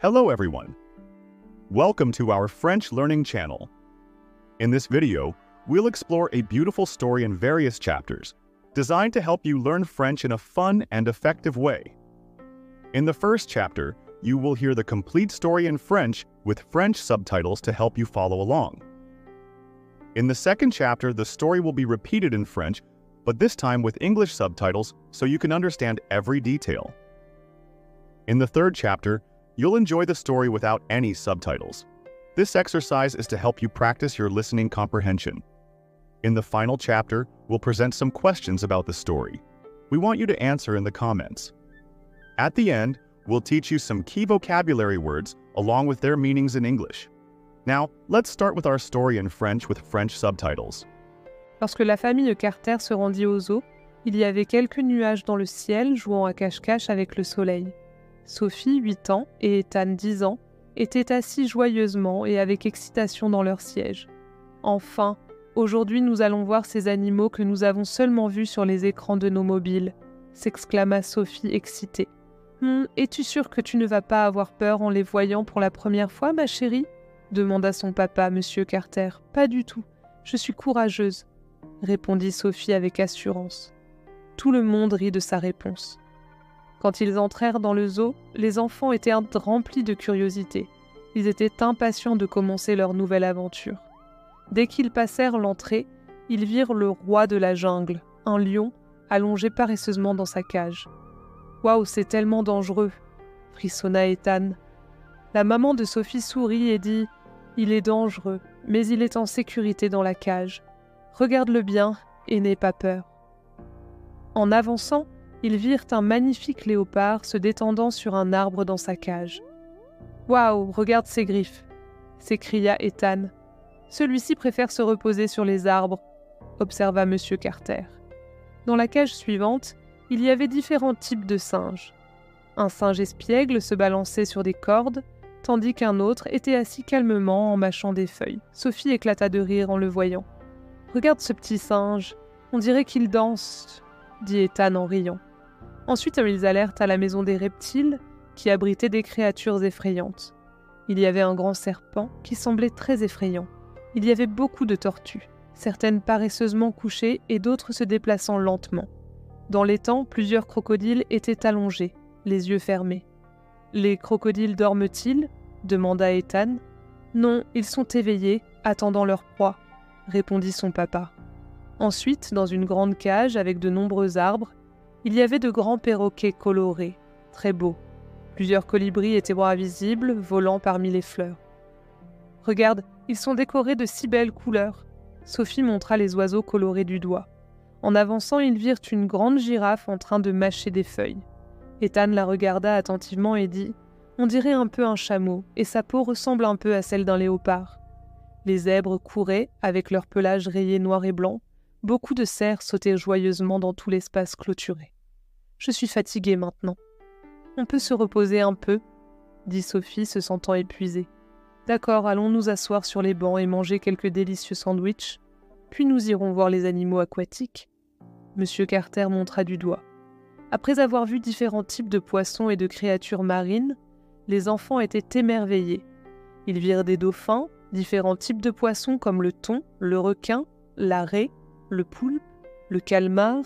Hello everyone! Welcome to our French learning channel. In this video, we'll explore a beautiful story in various chapters, designed to help you learn French in a fun and effective way. In the first chapter, you will hear the complete story in French with French subtitles to help you follow along. In the second chapter, the story will be repeated in French, but this time with English subtitles so you can understand every detail. In the third chapter, you'll enjoy the story without any subtitles. This exercise is to help you practice your listening comprehension. In the final chapter, we'll present some questions about the story. We want you to answer in the comments. At the end, we'll teach you some key vocabulary words along with their meanings in English. Now, let's start with our story in French with French subtitles. Lorsque la famille Carter se rendit au zoo, il y avait quelques nuages dans le ciel jouant à cache-cache avec le soleil. Sophie, 8 ans, et Ethan, 10 ans, étaient assis joyeusement et avec excitation dans leur siège. « Enfin, aujourd'hui nous allons voir ces animaux que nous avons seulement vus sur les écrans de nos mobiles », s'exclama Sophie excitée. « Es-tu sûre que tu ne vas pas avoir peur en les voyant pour la première fois, ma chérie ?» demanda son papa, Monsieur Carter. « Pas du tout, je suis courageuse », répondit Sophie avec assurance. Tout le monde rit de sa réponse. Quand ils entrèrent dans le zoo, les enfants étaient remplis de curiosité. Ils étaient impatients de commencer leur nouvelle aventure. Dès qu'ils passèrent l'entrée, ils virent le roi de la jungle, un lion, allongé paresseusement dans sa cage. « Waouh, c'est tellement dangereux !» frissonna Ethan. La maman de Sophie sourit et dit « Il est dangereux, mais il est en sécurité dans la cage. Regarde-le bien et n'aie pas peur. » En avançant, ils virent un magnifique léopard se détendant sur un arbre dans sa cage. « Waouh, regarde ses griffes !» s'écria Ethan. « Celui-ci préfère se reposer sur les arbres », observa M. Carter. Dans la cage suivante, il y avait différents types de singes. Un singe espiègle se balançait sur des cordes, tandis qu'un autre était assis calmement en mâchant des feuilles. Sophie éclata de rire en le voyant. « Regarde ce petit singe, on dirait qu'il danse », dit Ethan en riant. Ensuite, ils allèrent à la maison des reptiles, qui abritait des créatures effrayantes. Il y avait un grand serpent qui semblait très effrayant. Il y avait beaucoup de tortues, certaines paresseusement couchées et d'autres se déplaçant lentement. Dans l'étang, plusieurs crocodiles étaient allongés, les yeux fermés. « Les crocodiles dorment-ils » demanda Ethan. « Non, ils sont éveillés, attendant leur proie », répondit son papa. Ensuite, dans une grande cage avec de nombreux arbres, il y avait de grands perroquets colorés, très beaux. Plusieurs colibris étaient visibles, volant parmi les fleurs. « Regarde, ils sont décorés de si belles couleurs !» Sophie montra les oiseaux colorés du doigt. En avançant, ils virent une grande girafe en train de mâcher des feuilles. Ethan la regarda attentivement et dit « On dirait un peu un chameau, et sa peau ressemble un peu à celle d'un léopard. » Les zèbres couraient, avec leur pelage rayé noir et blanc. Beaucoup de cerfs sautaient joyeusement dans tout l'espace clôturé. « Je suis fatiguée maintenant. »« On peut se reposer un peu ?» dit Sophie, se sentant épuisée. « D'accord, allons nous asseoir sur les bancs et manger quelques délicieux sandwichs. Puis nous irons voir les animaux aquatiques. » Monsieur Carter montra du doigt. Après avoir vu différents types de poissons et de créatures marines, les enfants étaient émerveillés. Ils virent des dauphins, différents types de poissons comme le thon, le requin, la raie, le poulpe, le calmar,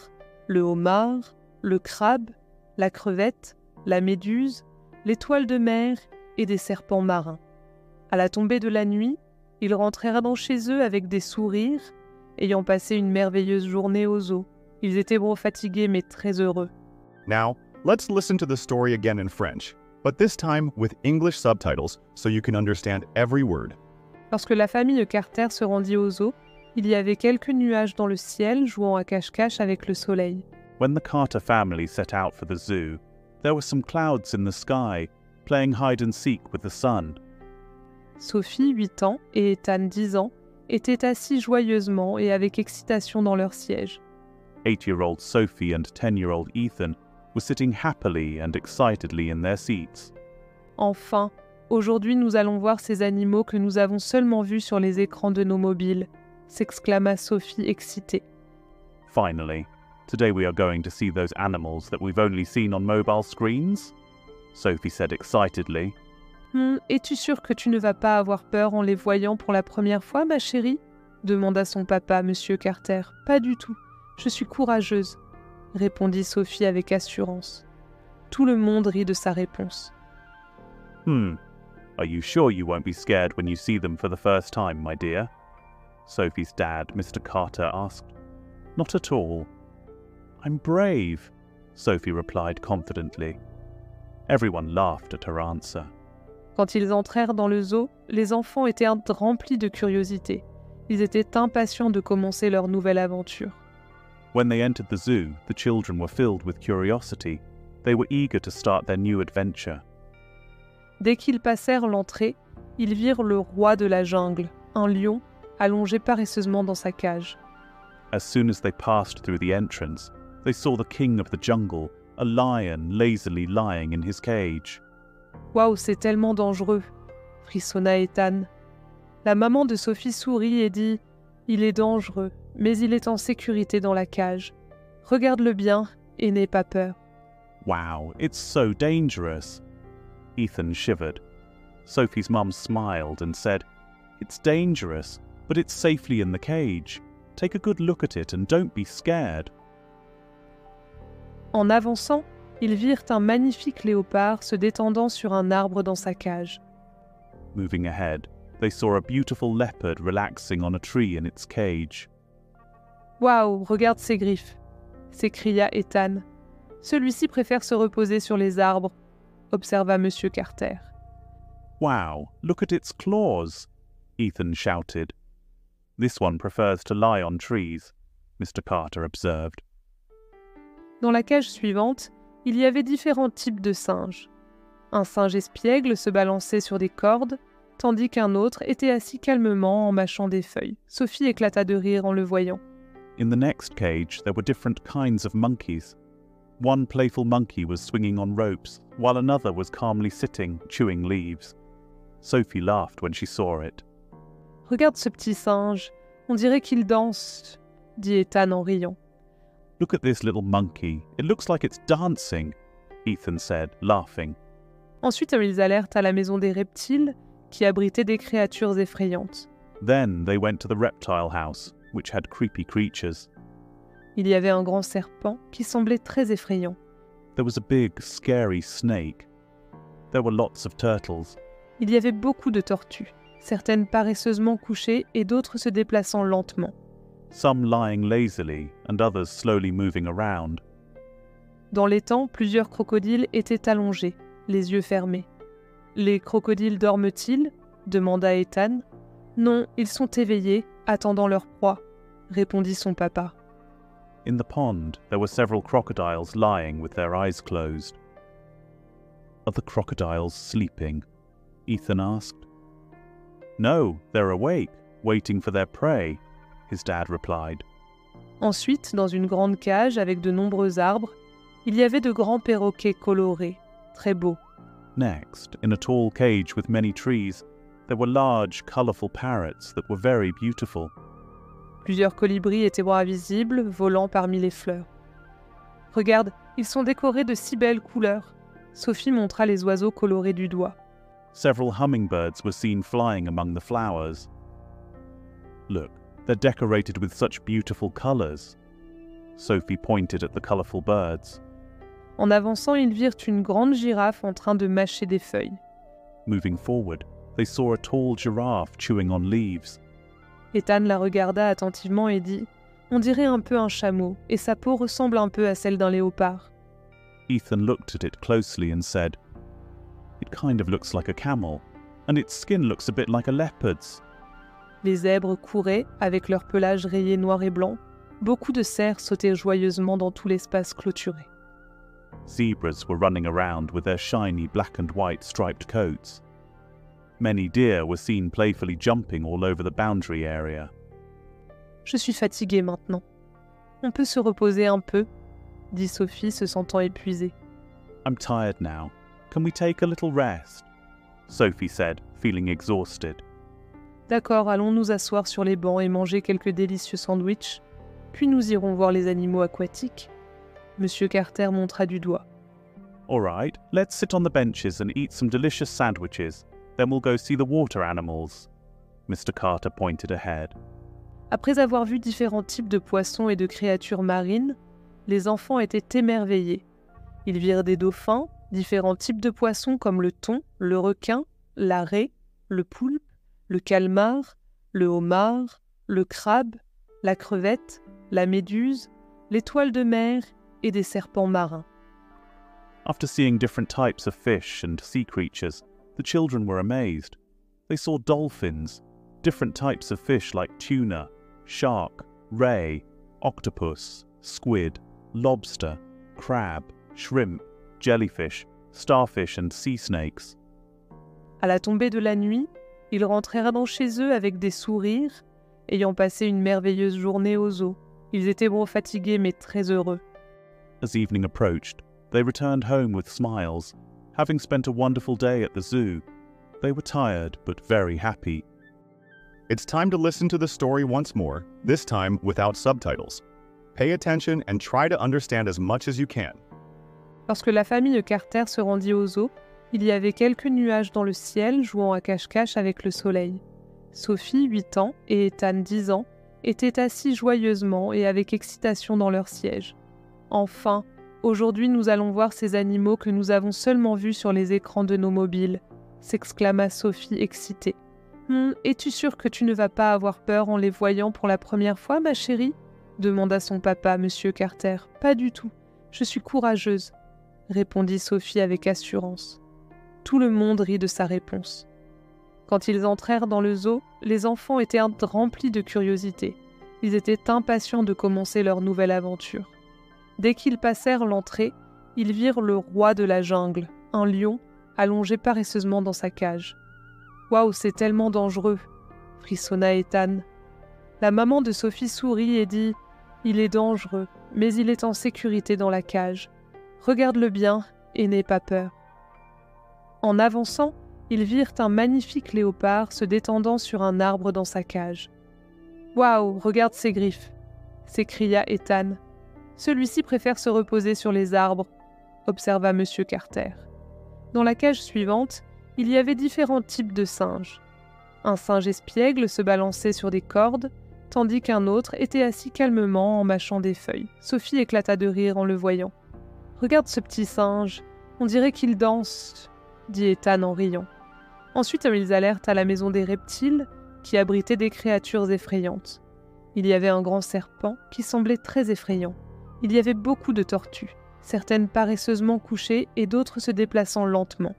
le homard, le crabe, la crevette, la méduse, l'étoile de mer et des serpents marins. À la tombée de la nuit, ils rentrèrent dans chez eux avec des sourires, ayant passé une merveilleuse journée au zoo. Ils étaient fatigués mais très heureux. Now, let's listen to the story again in French, but this time with English subtitles so you can understand every word. Lorsque la famille Carter se rendit au zoo, il y avait quelques nuages dans le ciel jouant à cache-cache avec le soleil. When the Carter family set out for the zoo, there were some clouds in the sky, playing hide-and-seek with the sun. Sophie, 8 ans, et Ethan, 10 ans, étaient assis joyeusement et avec excitation dans leur siège. 8-year-old Sophie and 10-year-old Ethan were sitting happily and excitedly in their seats. « Enfin, aujourd'hui nous allons voir ces animaux que nous avons seulement vus sur les écrans de nos mobiles », s'exclama Sophie excitée. Finally, today we are going to see those animals that we've only seen on mobile screens, Sophie said excitedly. Es-tu sûre que tu ne vas pas avoir peur en les voyant pour la première fois, ma chérie ?» demanda son papa, Monsieur Carter. « Pas du tout. Je suis courageuse, » répondit Sophie avec assurance. Tout le monde rit de sa réponse. Are you sure you won't be scared when you see them for the first time, my dear? Sophie's dad, Mr. Carter, asked. Not at all. I'm brave, Sophie replied confidently. Everyone laughed at her answer. Quand ils entrèrent dans le zoo, les enfants étaient remplis de curiosité. Ils étaient impatients de commencer leur nouvelle aventure. When they entered the zoo, the children were filled with curiosity. They were eager to start their new adventure. Dès qu'ils passèrent l'entrée, ils virent le roi de la jungle, un lion, allongé paresseusement dans sa cage. As soon as they passed through the entrance, they saw the king of the jungle, a lion lazily lying in his cage. « Waouh, c'est tellement dangereux !» frissonna Ethan. La maman de Sophie sourit et dit « Il est dangereux, mais il est en sécurité dans la cage. Regarde-le bien et n'aie pas peur. » Wow, it's so dangerous. Ethan shivered. Sophie's mum smiled and said, It's dangerous, but it's safely in the cage. Take a good look at it and don't be scared. En avançant, ils virent un magnifique léopard se détendant sur un arbre dans sa cage. Moving ahead, they saw a beautiful leopard relaxing on a tree in its cage. « Waouh, regarde ses griffes !» s'écria Ethan. « Celui-ci préfère se reposer sur les arbres », observa Monsieur Carter. « Wow, look at its claws !» Ethan shouted. « This one prefers to lie on trees », Mr. Carter observed. Dans la cage suivante, il y avait différents types de singes. Un singe espiègle se balançait sur des cordes, tandis qu'un autre était assis calmement en mâchant des feuilles. Sophie éclata de rire en le voyant. In the next cage, there were different kinds of monkeys. One playful monkey was swinging on ropes, while another was calmly sitting, chewing leaves. Sophie laughed when she saw it. « Regarde ce petit singe, on dirait qu'il danse », dit Ethan en riant. « Look at this little monkey, it looks like it's dancing », Ethan said, laughing. Ensuite, ils allèrent à la maison des reptiles, qui abritait des créatures effrayantes. Then they went to the reptile house, which had creepy creatures. Il y avait un grand serpent qui semblait très effrayant. There was a big, scary snake. There were lots of turtles. Il y avait beaucoup de tortues, certaines paresseusement couchées et d'autres se déplaçant lentement. Some lying lazily and others slowly moving around. Dans l'étang, plusieurs crocodiles étaient allongés, les yeux fermés. « Les crocodiles dorment-ils » demanda Ethan. « Non, ils sont éveillés, attendant leur proie », répondit son papa. In the pond, there were several crocodiles lying with their eyes closed. Are the crocodiles sleeping? Ethan asked. No, they're awake, waiting for their prey, his dad replied. Ensuite, dans une grande cage avec de nombreux arbres, il y avait de grands perroquets colorés, très beaux. Next, in a tall cage with many trees, there were large, colorful parrots that were very beautiful. Plusieurs colibris étaient bras visibles, volant parmi les fleurs. « Regarde, ils sont décorés de si belles couleurs !» Sophie montra les oiseaux colorés du doigt. Several hummingbirds were seen flying among the flowers. Look, they're decorated with such beautiful colors. Sophie pointed at the colorful birds. En avançant, ils virent une grande girafe en train de mâcher des feuilles. Moving forward, they saw a tall giraffe chewing on leaves. Ethan la regarda attentivement et dit « On dirait un peu un chameau, et sa peau ressemble un peu à celle d'un léopard. » Ethan looked at it closely and said, It kind of looks like a camel, and its skin looks a bit like a leopard's. Les zèbres couraient, avec leur pelage rayé noir et blanc. Beaucoup de cerfs sautaient joyeusement dans tout l'espace clôturé. Zebras were running around with their shiny black and white striped coats. Many deer were seen playfully jumping all over the boundary area. « Je suis fatiguée maintenant. On peut se reposer un peu » dit Sophie, se sentant épuisée. « I'm tired now. Can we take a little rest? » Sophie said, feeling exhausted. « D'accord, allons nous asseoir sur les bancs et manger quelques délicieux sandwichs, puis nous irons voir les animaux aquatiques. » Monsieur Carter montra du doigt. « All right, let's sit on the benches and eat some delicious sandwiches. Then we'll go see the water animals. Mr. Carter pointed ahead. Après avoir vu différents types de poissons et de créatures marines, les enfants étaient émerveillés. Ils virent des dauphins, différents types de poissons comme le thon, le requin, la raie, le poulpe, le calmar, le homard, le crabe, la crevette, la méduse, l'étoile de mer et des serpents marins. After seeing different types of fish and sea creatures, the children were amazed. They saw dolphins, different types of fish like tuna, shark, ray, octopus, squid, lobster, crab, shrimp, jellyfish, starfish and sea snakes. À la tombée de la nuit, ils rentrèrent dans chez eux avec des sourires, ayant passé une merveilleuse journée au zoo. Ils étaient gros fatigués mais très heureux. As evening approached, they returned home with smiles. Having spent a wonderful day at the zoo, they were tired but very happy. It's time to listen to the story once more, this time without subtitles. Pay attention and try to understand as much as you can. Lorsque la famille Carter se rendit au zoo, il y avait quelques nuages dans le ciel jouant à cache-cache avec le soleil. Sophie, 8 ans, et Ethan, 10 ans, étaient assis joyeusement et avec excitation dans leur siège. Enfin, aujourd'hui nous allons voir ces animaux que nous avons seulement vus sur les écrans de nos mobiles, s'exclama Sophie excitée. Es-tu sûre que tu ne vas pas avoir peur en les voyant pour la première fois, ma chérie ? Demanda son papa, Monsieur Carter. Pas du tout, je suis courageuse, répondit Sophie avec assurance. Tout le monde rit de sa réponse. Quand ils entrèrent dans le zoo, les enfants étaient remplis de curiosité. Ils étaient impatients de commencer leur nouvelle aventure. Dès qu'ils passèrent l'entrée, ils virent le roi de la jungle, un lion, allongé paresseusement dans sa cage. « Waouh, c'est tellement dangereux !» frissonna Ethan. La maman de Sophie sourit et dit « Il est dangereux, mais il est en sécurité dans la cage. Regarde-le bien et n'aie pas peur. » En avançant, ils virent un magnifique léopard se détendant sur un arbre dans sa cage. « Waouh, regarde ses griffes !» s'écria Ethan. « Celui-ci préfère se reposer sur les arbres, » observa M. Carter. Dans la cage suivante, il y avait différents types de singes. Un singe espiègle se balançait sur des cordes, tandis qu'un autre était assis calmement en mâchant des feuilles. Sophie éclata de rire en le voyant. « Regarde ce petit singe, on dirait qu'il danse !» dit Ethan en riant. Ensuite, ils allèrent à la maison des reptiles, qui abritait des créatures effrayantes. Il y avait un grand serpent qui semblait très effrayant. Il y avait beaucoup de tortues, certaines paresseusement couchées et d'autres se déplaçant lentement.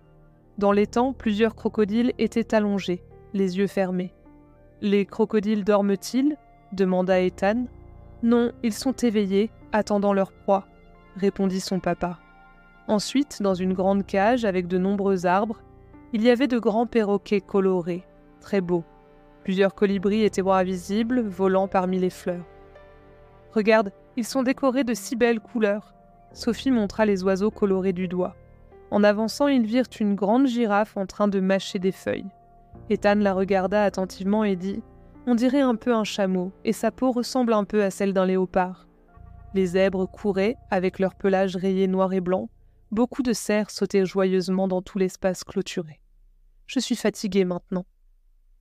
Dans l'étang, plusieurs crocodiles étaient allongés, les yeux fermés. « Les crocodiles dorment-ils » demanda Ethan. « Non, ils sont éveillés, attendant leur proie » répondit son papa. Ensuite, dans une grande cage avec de nombreux arbres, il y avait de grands perroquets colorés, très beaux. Plusieurs colibris étaient visibles, volant parmi les fleurs. « Regarde, ils sont décorés de si belles couleurs !» Sophie montra les oiseaux colorés du doigt. En avançant, ils virent une grande girafe en train de mâcher des feuilles. Ethan la regarda attentivement et dit « On dirait un peu un chameau, et sa peau ressemble un peu à celle d'un léopard. » Les zèbres couraient, avec leur pelage rayé noir et blanc. Beaucoup de cerfs sautaient joyeusement dans tout l'espace clôturé. « Je suis fatiguée maintenant. »«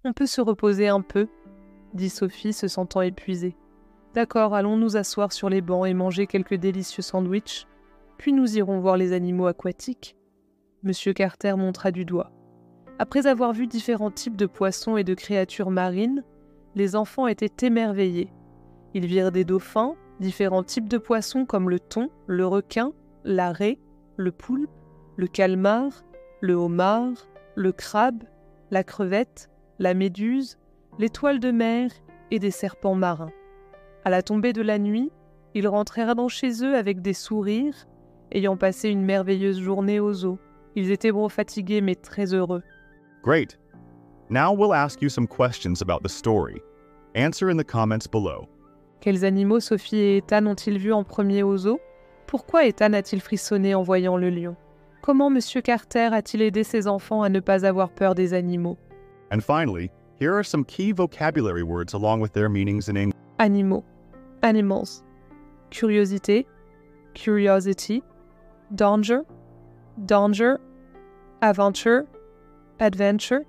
On peut se reposer un peu ?» dit Sophie, se sentant épuisée. « D'accord, allons nous asseoir sur les bancs et manger quelques délicieux sandwichs. Puis nous irons voir les animaux aquatiques. » Monsieur Carter montra du doigt. Après avoir vu différents types de poissons et de créatures marines, les enfants étaient émerveillés. Ils virent des dauphins, différents types de poissons comme le thon, le requin, la raie, le poulpe, le calmar, le homard, le crabe, la crevette, la méduse, l'étoile de mer et des serpents marins. À la tombée de la nuit, ils rentrèrent dans chez eux avec des sourires, ayant passé une merveilleuse journée au zoo. Ils étaient fatigués mais très heureux. Great! Now we'll ask you some questions about the story. Answer in the comments below. Quels animaux Sophie et Ethan ont-ils vus en premier au zoo ? Pourquoi Ethan a-t-il frissonné en voyant le lion ? Comment M. Carter a-t-il aidé ses enfants à ne pas avoir peur des animaux ? And finally, here are some key vocabulary words along with their meanings in English. Animaux, animals. Curiosité, curiosity. Danger, danger, aventure, adventure,